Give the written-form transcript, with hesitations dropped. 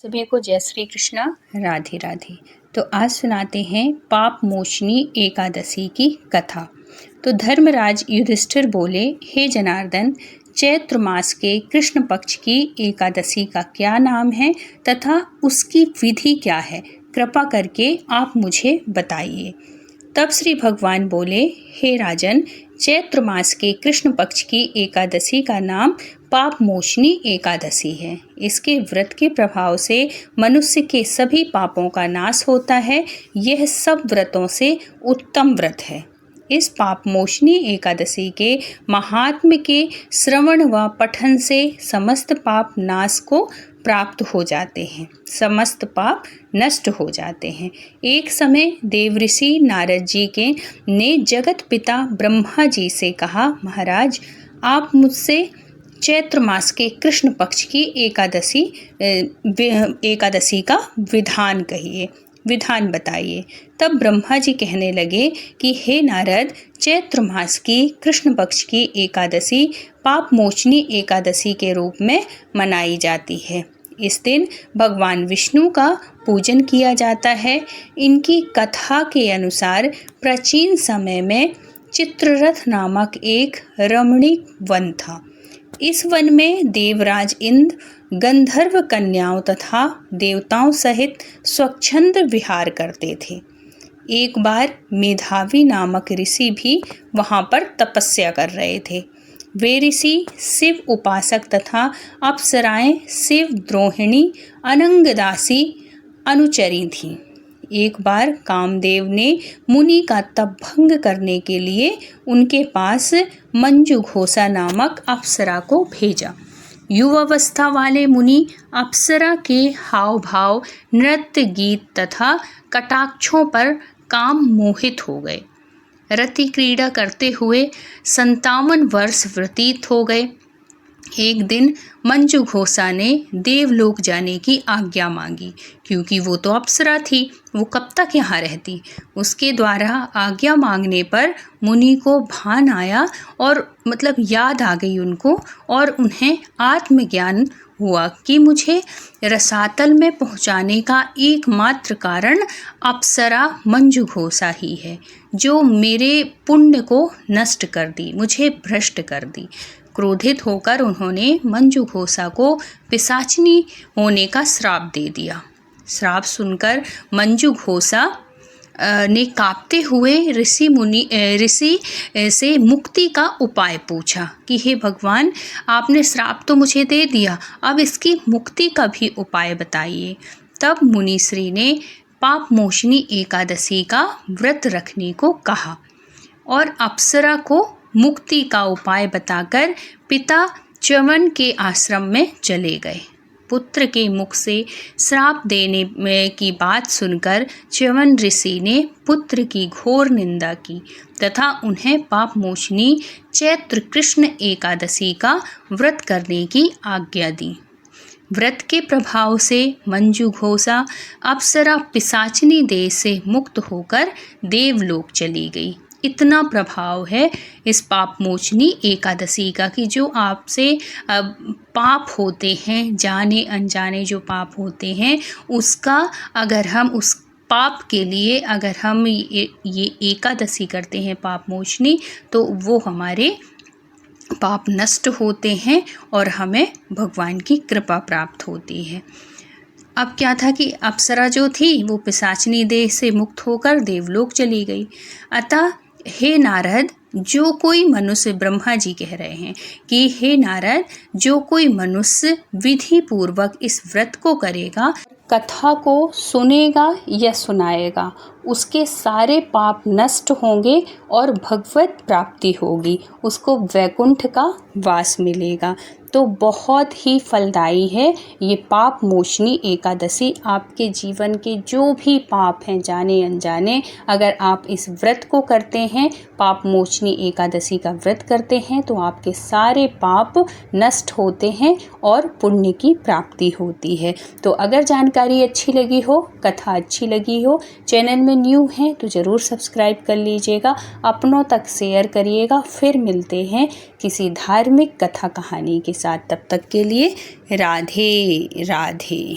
सभी को जय श्री कृष्णा, राधे राधे। तो आज सुनाते हैं पाप मोचनी एकादशी की कथा। तो धर्मराज युधिष्ठिर बोले, हे जनार्दन, चैत्र मास के कृष्ण पक्ष की एकादशी का क्या नाम है तथा उसकी विधि क्या है, कृपा करके आप मुझे बताइए। तब श्री भगवान बोले, हे राजन, चैत्र मास के कृष्ण पक्ष की एकादशी का नाम पाप मोचनी एकादशी है। इसके व्रत के प्रभाव से मनुष्य के सभी पापों का नाश होता है। यह सब व्रतों से उत्तम व्रत है। इस पाप मोचनी एकादशी के महात्म्य के श्रवण व पठन से समस्त पाप नाश को प्राप्त हो जाते हैं, समस्त पाप नष्ट हो जाते हैं। एक समय देवऋषि नारद जी के ने जगत पिता ब्रह्मा जी से कहा, महाराज, आप मुझसे चैत्र मास के कृष्ण पक्ष की एकादशी का विधान बताइए। तब ब्रह्मा जी कहने लगे कि हे नारद, चैत्र मास की कृष्ण पक्ष की एकादशी पाप मोचनी एकादशी के रूप में मनाई जाती है। इस दिन भगवान विष्णु का पूजन किया जाता है। इनकी कथा के अनुसार प्राचीन समय में चित्ररथ नामक एक रमणीक वन था। इस वन में देवराज इंद्र गंधर्व कन्याओं तथा देवताओं सहित स्वच्छंद विहार करते थे। एक बार मेधावी नामक ऋषि भी वहां पर तपस्या कर रहे थे। वे ऋषि शिव उपासक तथा अप्सराएं शिव द्रोहिणी अनंगदासी अनुचरी थीं। एक बार कामदेव ने मुनि का तप भंग करने के लिए उनके पास मंजुघोषा नामक अप्सरा को भेजा। युवावस्था वाले मुनि अप्सरा के हाव भाव, नृत्य, गीत तथा कटाक्षों पर काम मोहित हो गए। रति क्रीड़ा करते हुए 57 वर्ष व्यतीत हो गए। एक दिन मंजुघोषा ने देवलोक जाने की आज्ञा मांगी, क्योंकि वो तो अप्सरा थी, वो कब तक यहाँ रहती। उसके द्वारा आज्ञा मांगने पर मुनि को भान आया और याद आ गई उनको, और उन्हें आत्मज्ञान हुआ कि मुझे रसातल में पहुँचाने का एकमात्र कारण अप्सरा मंजुघोषा ही है, जो मेरे पुण्य को नष्ट कर दी, मुझे भ्रष्ट कर दी। क्रोधित होकर उन्होंने मंजुघोषा को पिशाचिनी होने का श्राप दे दिया। श्राप सुनकर मंजुघोषा ने कांपते हुए ऋषि से मुक्ति का उपाय पूछा कि हे भगवान, आपने श्राप तो मुझे दे दिया, अब इसकी मुक्ति का भी उपाय बताइए। तब मुनिश्री ने पाप मोचनी एकादशी का व्रत रखने को कहा और अप्सरा को मुक्ति का उपाय बताकर पिता च्यवन के आश्रम में चले गए। पुत्र के मुख से श्राप देने की बात सुनकर च्यवन ऋषि ने पुत्र की घोर निंदा की तथा उन्हें पाप मोचनी चैत्र कृष्ण एकादशी का व्रत करने की आज्ञा दी। व्रत के प्रभाव से मंजुघोषा अप्सरा पिशाचिनी देह से मुक्त होकर देवलोक चली गई। इतना प्रभाव है इस पाप मोचनी एकादशी का कि जो आपसे पाप होते हैं, जाने अनजाने जो पाप होते हैं, उसका अगर हम उस पाप के लिए अगर हम ये एकादशी करते हैं पाप मोचनी, तो वो हमारे पाप नष्ट होते हैं और हमें भगवान की कृपा प्राप्त होती है। अब क्या था कि अप्सरा जो थी वो पिशाचिनी देह से मुक्त होकर देवलोक चली गई। अतः हे नारद, जो कोई मनुष्य, ब्रह्मा जी कह रहे हैं कि हे नारद, जो कोई मनुष्य विधि पूर्वक इस व्रत को करेगा, कथा को सुनेगा या सुनाएगा, उसके सारे पाप नष्ट होंगे और भगवत प्राप्ति होगी, उसको वैकुंठ का वास मिलेगा। तो बहुत ही फलदायी है ये पाप मोचनी एकादशी। आपके जीवन के जो भी पाप हैं, जाने अनजाने, अगर आप इस व्रत को करते हैं, पाप मोचनी एकादशी का व्रत करते हैं, तो आपके सारे पाप नष्ट होते हैं और पुण्य की प्राप्ति होती है। तो अगर जानकारी अच्छी लगी हो, कथा अच्छी लगी हो, चैनल में न्यू हैं तो ज़रूर सब्सक्राइब कर लीजिएगा, अपनों तक शेयर करिएगा। फिर मिलते हैं किसी धार्मिक कथा कहानी के साथ। तब तक के लिए राधे राधे।